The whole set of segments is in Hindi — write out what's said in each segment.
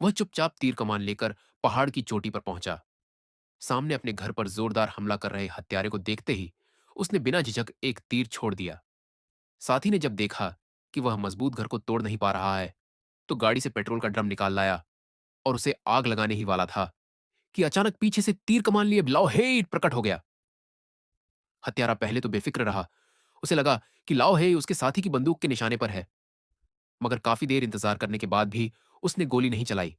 वह चुपचाप तीर कमान लेकर पहाड़ की चोटी पर पहुंचा। सामने अपने घर पर जोरदार हमला कर रहे हत्यारे को देखते ही उसने बिना झिझक एक तीर छोड़ दिया। साथी ने जब देखा कि वह मजबूत घर को तोड़ नहीं पा रहा है, तो गाड़ी से पेट्रोल का ड्रम निकाल लाया और उसे आग लगाने ही वाला था कि अचानक पीछे से तीर कमान लिए लाओहेड प्रकट हो गया। हत्यारा पहले तो बेफिक्र रहा। उसे लगा कि लाओहे उसके साथी की बंदूक के निशाने पर है, मगर काफी देर इंतजार करने के बाद भी उसने गोली नहीं चलाई।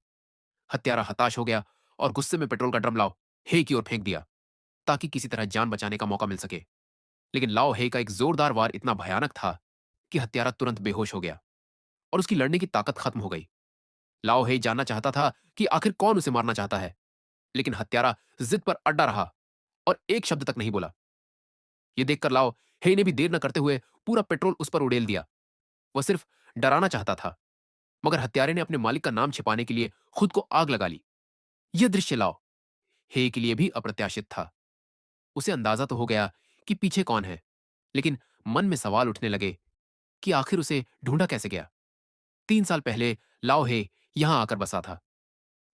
हत्यारा हताश हो गया और गुस्से में पेट्रोल का ड्रम लाओ हे की ओर फेंक दिया, ताकि किसी तरह जान बचाने का मौका मिल सके। लेकिन लाओ हे का एक जोरदार वार इतना भयानक था कि हत्यारा तुरंत बेहोश हो गया और उसकी लड़ने की ताकत खत्म हो गई। लाओ हे जानना चाहता था कि आखिर कौन उसे मारना चाहता है, लेकिन हत्यारा जिद पर अड्डा रहा और एक शब्द तक नहीं बोला। यह देखकर लाओ हे ने भी देर न करते हुए पूरा पेट्रोल उस पर उड़ेल दिया। वह सिर्फ डराना चाहता था, मगर हत्यारे ने अपने मालिक का नाम छिपाने के लिए खुद को आग लगा ली। यह दृश्य लाओ हे के लिए भी अप्रत्याशित था। उसे अंदाजा तो हो गया कि पीछे कौन है, लेकिन मन में सवाल उठने लगे कि आखिर उसे ढूंढा कैसे गया। 3 साल पहले लाओ हे यहां आकर बसा था।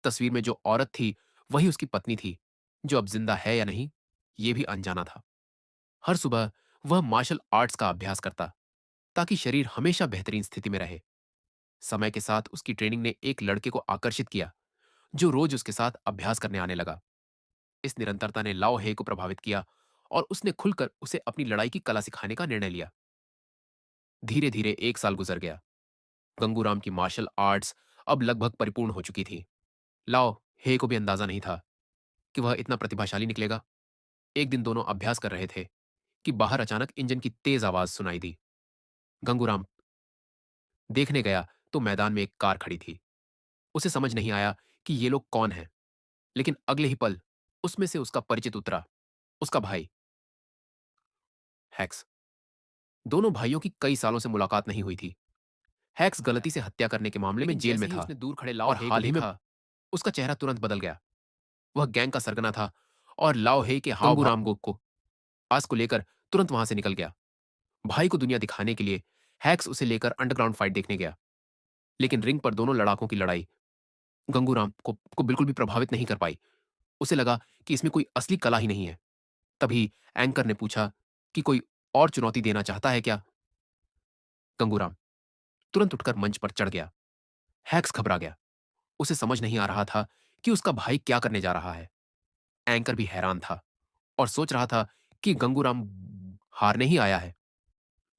तस्वीर में जो औरत थी वही उसकी पत्नी थी, जो अब जिंदा है या नहीं यह भी अनजाना था। हर सुबह वह मार्शल आर्ट्स का अभ्यास करता, ताकि शरीर हमेशा बेहतरीन स्थिति में रहे। समय के साथ उसकी ट्रेनिंग ने एक लड़के को आकर्षित किया, जो रोज उसके साथ अभ्यास करने आने लगा। इस निरंतरता ने लाओ हे को प्रभावित किया और उसने खुलकर उसे अपनी लड़ाई की कला सिखाने का निर्णय लिया। धीरे धीरे 1 साल गुजर गया। गंगूराम की मार्शल आर्ट्स अब लगभग परिपूर्ण हो चुकी थी। लाओ हे को भी अंदाजा नहीं था कि वह इतना प्रतिभाशाली निकलेगा। एक दिन दोनों अभ्यास कर रहे थे कि बाहर अचानक इंजन की तेज आवाज सुनाई दी। गंगूराम देखने गया तो मैदान में एक कार खड़ी थी। उसे समझ नहीं आया कि ये लोग कौन हैं, लेकिन अगले ही पल उसमें से उसका परिचित उतरा, उसका भाई हैक्स। दोनों भाइयों की कई सालों से मुलाकात नहीं हुई थी। हैक्स गलती से हत्या करने के मामले में जेल में था उसने दूर खड़े लाओ और हाल ही में उसका चेहरा तुरंत बदल गया। वह गैंग का सरगना था और लाओ हे के हाव भाव को आस को लेकर तुरंत वहां से निकल गया। भाई को दुनिया दिखाने के लिए हैक्स उसे लेकर अंडरग्राउंड फाइट देखने गया, लेकिन रिंग पर दोनों लड़ाकों की लड़ाई गंगूराम को बिल्कुल भी प्रभावित नहीं कर पाई। उसे लगा कि इसमें कोई असली कला ही नहीं है। तभी एंकर ने पूछा कि कोई और चुनौती देना चाहता है क्या। गंगूराम तुरंत उठकर मंच पर चढ़ गया। हैक्स घबरा गया। उसे समझ नहीं आ रहा था कि उसका भाई क्या करने जा रहा है। एंकर भी हैरान था और सोच रहा था कि गंगूराम हारने ही आया है।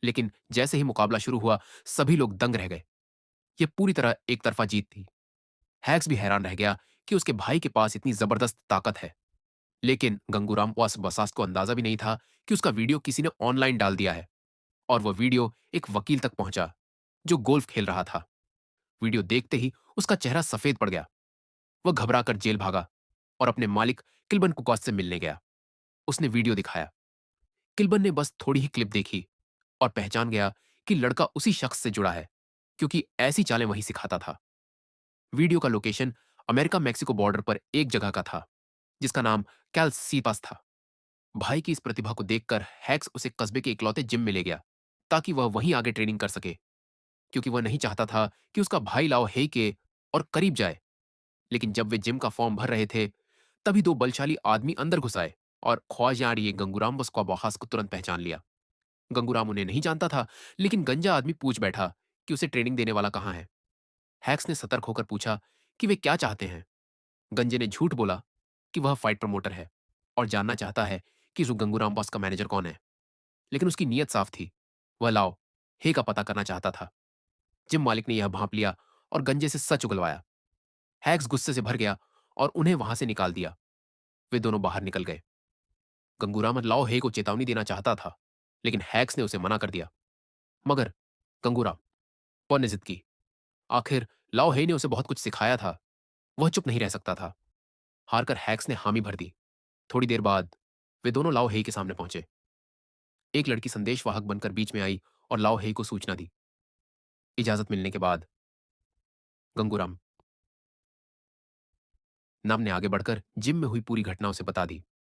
लेकिन जैसे ही मुकाबला शुरू हुआ, सभी लोग दंग रह गए। यह पूरी तरह एक तरफा जीत थी। हैक्स भी हैरान रह गया कि उसके भाई के पास इतनी जबरदस्त ताकत है। लेकिन गंगूराम वास बसास को अंदाजा भी नहीं था कि उसका वीडियो किसी ने ऑनलाइन डाल दिया है, और वह वीडियो एक वकील तक पहुंचा जो गोल्फ खेल रहा था। वीडियो देखते ही उसका चेहरा सफेद पड़ गया। वह घबराकर जेल भागा और अपने मालिक किल्बन कुकॉस से मिलने गया। उसने वीडियो दिखाया। किल्बन ने बस थोड़ी ही क्लिप देखी और पहचान गया कि लड़का उसी शख्स से जुड़ा है, क्योंकि ऐसी चालें वही सिखाता था। वीडियो का लोकेशन अमेरिका मेक्सिको बॉर्डर पर एक जगह का था, जिसका नाम कैलसीपास था। भाई की इस प्रतिभा को देखकर हैक्स उसे कस्बे के इकलौते जिम में ले गया, ताकि वह वहीं आगे ट्रेनिंग कर सके, क्योंकि वह नहीं चाहता था कि उसका भाई लाओ हे के और करीब जाए। लेकिन जब वे जिम का फॉर्म भर रहे थे, तभी दो बलशाली आदमी अंदर घुस आए और ख्वाजारिये गंगूराम बस्क्वाबहास को तुरंत पहचान लिया। गंगूराम उन्हें नहीं जानता था, लेकिन गंजा आदमी पूछ बैठा कि उसे ट्रेनिंग देने वाला कहाँ है। हैक्स ने सतर्क होकर पूछा कि वे क्या चाहते हैं। गंजे ने झूठ बोला कि वह फाइट प्रमोटर है और जानना चाहता है कि गंगूराम बॉस का मैनेजर कौन है। लेकिन उसकी नीयत साफ थी। वह लाओ हे का पता करना चाहता था। जिम मालिक ने यह भांप लिया और गंजे से सच उगलवाया। हैक्स गुस्से से भर गया और उन्हें वहां से निकाल दिया। वे दोनों बाहर निकल गए। गंगूराम लाओ हे को चेतावनी देना चाहता था, लेकिन हैक्स ने उसे मना कर दिया। मगर गंगूराम पर ने जिद की। आखिर लाओ हे ने उसे बहुत कुछ सिखाया था। वह चुप नहीं रह सकता था। हारकर हैक्स ने हामी भर दी। थोड़ी देर बाद वे दोनों लाओ हे के सामने पहुंचे। एक लड़की संदेशवाहक बनकर बीच में आई और लाओ हे को सूचना दी। इजाजत मिलने के बाद गंगूराम नाम ने आगे बढ़कर जिम में हुई पूरी घटना उसे बता दी।